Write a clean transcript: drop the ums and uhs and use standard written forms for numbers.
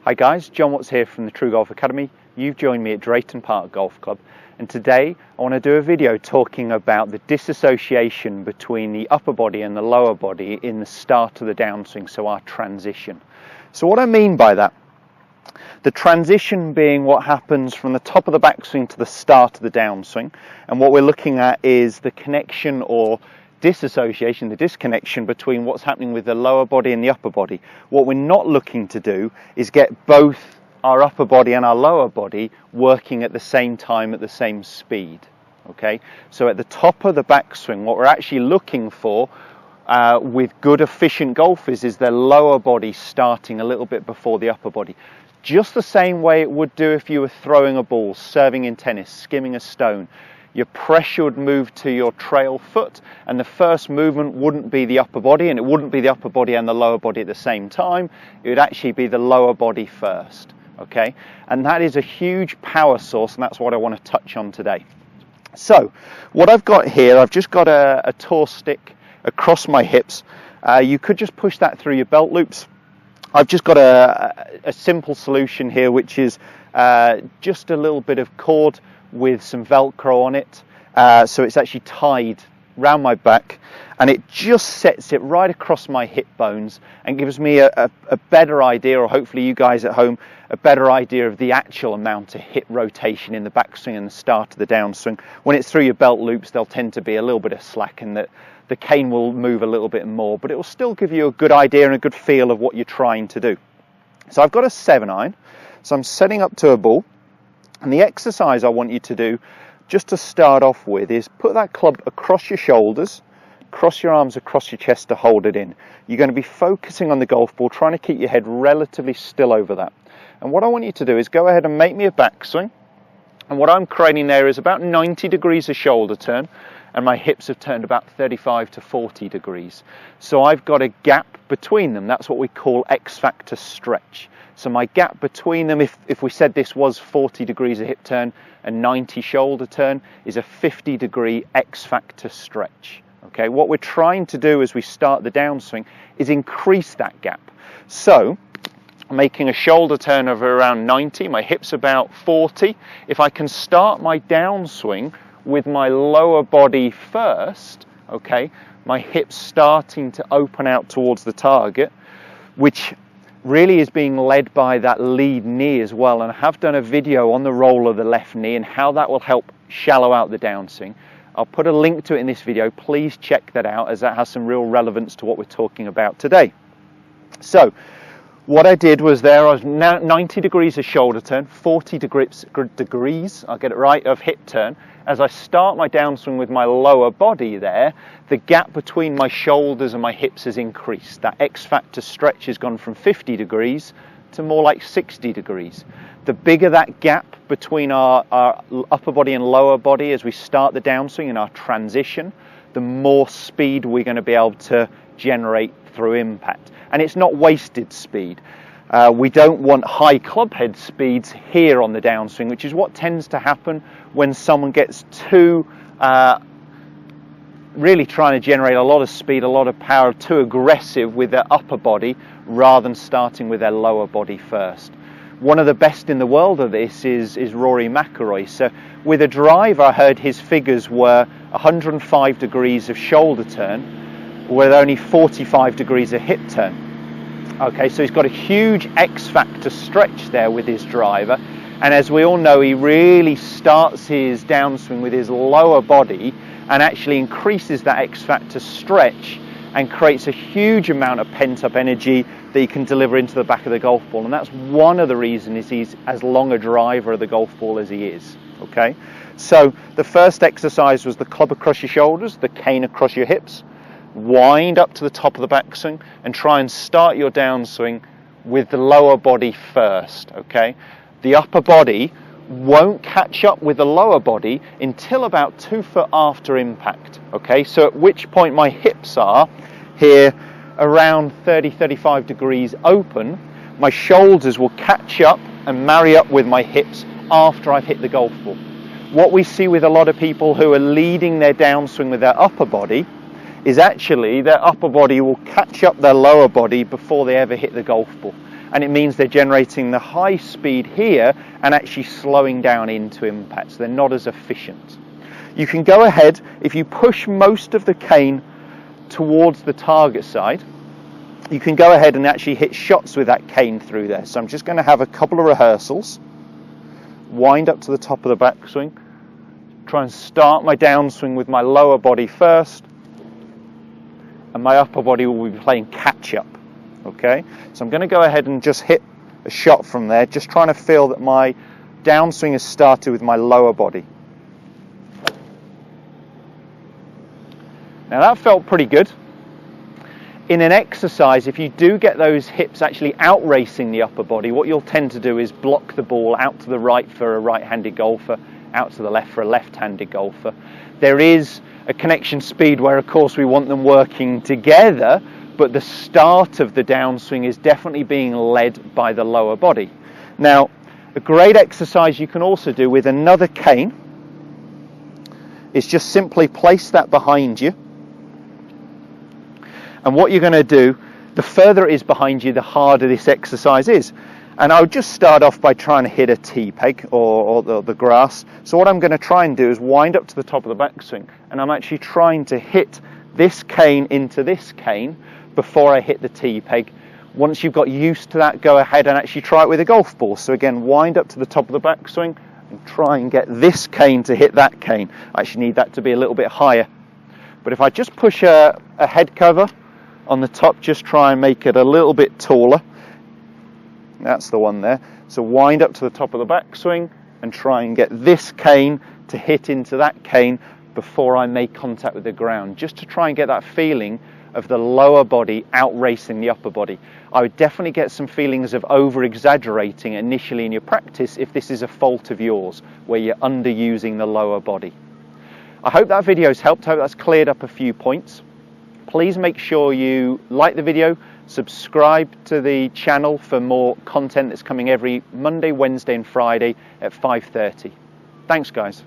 Hi guys, Jon Watts here from the TruGolf Academy. You've joined me at Drayton Park Golf Club, and today I want to do a video talking about the disassociation between the upper body and the lower body in the start of the downswing, so our transition. So what I mean by that, the transition being what happens from the top of the backswing to the start of the downswing, and what we're looking at is the connection or disassociation, the disconnection between what's happening with the lower body and the upper body. What we're not looking to do is get both our upper body and our lower body working at the same time at the same speed. Okay, so at the top of the backswing, what we're actually looking for with good efficient golfers is their lower body starting a little bit before the upper body. Just the same way it would do if you were throwing a ball, serving in tennis, skimming a stone. Your pressure would move to your trail foot, and the first movement wouldn't be the upper body, and it wouldn't be the upper body and the lower body at the same time. It would actually be the lower body first. Okay, and that is a huge power source, and that's what I want to touch on today. So what I've got here, I've just got a tour stick across my hips. You could just push that through your belt loops. I've just got a simple solution here, which is just a little bit of cord with some Velcro on it, so it's actually tied round my back, and it just sets it right across my hip bones and gives me a better idea, or hopefully you guys at home, a better idea of the actual amount of hip rotation in the backswing and the start of the downswing. When it's through your belt loops, there'll tend to be a little bit of slack, and that the cane will move a little bit more, but it will still give you a good idea and a good feel of what you're trying to do. So I've got a 7-iron, so I'm setting up to a ball. And the exercise I want you to do, just to start off with, is put that club across your shoulders, cross your arms across your chest to hold it in. You're going to be focusing on the golf ball, trying to keep your head relatively still over that. And what I want you to do is go ahead and make me a backswing. And what I'm creating there is about 90 degrees of shoulder turn, and my hips have turned about 35 to 40 degrees. So I've got a gap between them. That's what we call X-factor stretch. So my gap between them, if we said this was 40 degrees of hip turn and 90 shoulder turn, is a 50-degree X-factor stretch. Okay, what we're trying to do as we start the downswing is increase that gap. So I'm making a shoulder turn of around 90, my hips about 40. If I can start my downswing with my lower body first, okay, my hips starting to open out towards the target, which really is being led by that lead knee as well, and I have done a video on the roll of the left knee and how that will help shallow out the downswing. I'll put a link to it in this video. Please check that out, as that has some real relevance to what we're talking about today. So what I did was there, I was 90 degrees of shoulder turn, 40 degrees, I'll get it right, of hip turn. As I start my downswing with my lower body there, the gap between my shoulders and my hips has increased. That X-factor stretch has gone from 50 degrees to more like 60 degrees. The bigger that gap between our upper body and lower body as we start the downswing in our transition, the more speed we're going to be able to generate through impact. And it's not wasted speed. We don't want high club head speeds here on the downswing, which is what tends to happen when someone gets too really trying to generate a lot of speed, a lot of power, too aggressive with their upper body rather than starting with their lower body first. One of the best in the world of this is Rory McIlroy. So with a drive, I heard his figures were 105 degrees of shoulder turn with only 45 degrees of hip turn. Okay, so he's got a huge X-factor stretch there with his driver, and as we all know, he really starts his downswing with his lower body and actually increases that X-factor stretch and creates a huge amount of pent-up energy that he can deliver into the back of the golf ball, and that's one of the reasons he's as long a driver of the golf ball as he is. Okay, so the first exercise was the club across your shoulders, the cane across your hips. Wind up to the top of the backswing and try and start your downswing with the lower body first. Okay, the upper body won't catch up with the lower body until about 2 foot after impact. Okay, so at which point my hips are here around 30-35 degrees open, my shoulders will catch up and marry up with my hips after I've hit the golf ball. What we see with a lot of people who are leading their downswing with their upper body is actually their upper body will catch up their lower body before they ever hit the golf ball. and it means they're generating the high speed here and actually slowing down into impact, so they're not as efficient. You can go ahead, if you push most of the cane towards the target side, you can go ahead and actually hit shots with that cane through there. So I'm just going to have a couple of rehearsals, wind up to the top of the backswing, try and start my downswing with my lower body first, and my upper body will be playing catch up. Okay, so I'm going to go ahead and just hit a shot from there, just trying to feel that my downswing has started with my lower body. Now that felt pretty good. In an exercise, if you do get those hips actually out racing the upper body, what you'll tend to do is block the ball out to the right for a right-handed golfer, out to the left for a left-handed golfer. There is a connection speed where, of course, we want them working together, but the start of the downswing is definitely being led by the lower body. Now, a great exercise you can also do with another cane is just simply place that behind you. And what you're going to do, the further it is behind you, the harder this exercise is. And I would just start off by trying to hit a tee peg or the grass. So what I'm going to try and do is wind up to the top of the backswing, and I'm actually trying to hit this cane into this cane before I hit the tee peg. Once you've got used to that, go ahead and actually try it with a golf ball. So again, wind up to the top of the backswing and try and get this cane to hit that cane. I actually need that to be a little bit higher. But if I just push a head cover on the top, just try and make it a little bit taller. That's the one there. So wind up to the top of the backswing and try and get this cane to hit into that cane before I make contact with the ground, just to try and get that feeling of the lower body out racing the upper body. I would definitely get some feelings of over exaggerating initially in your practice if this is a fault of yours, where you're underusing the lower body. I hope that video's helped. I hope that's cleared up a few points. Please make sure you like the video, subscribe to the channel for more content that's coming every Monday, Wednesday and Friday at 5:30. Thanks guys.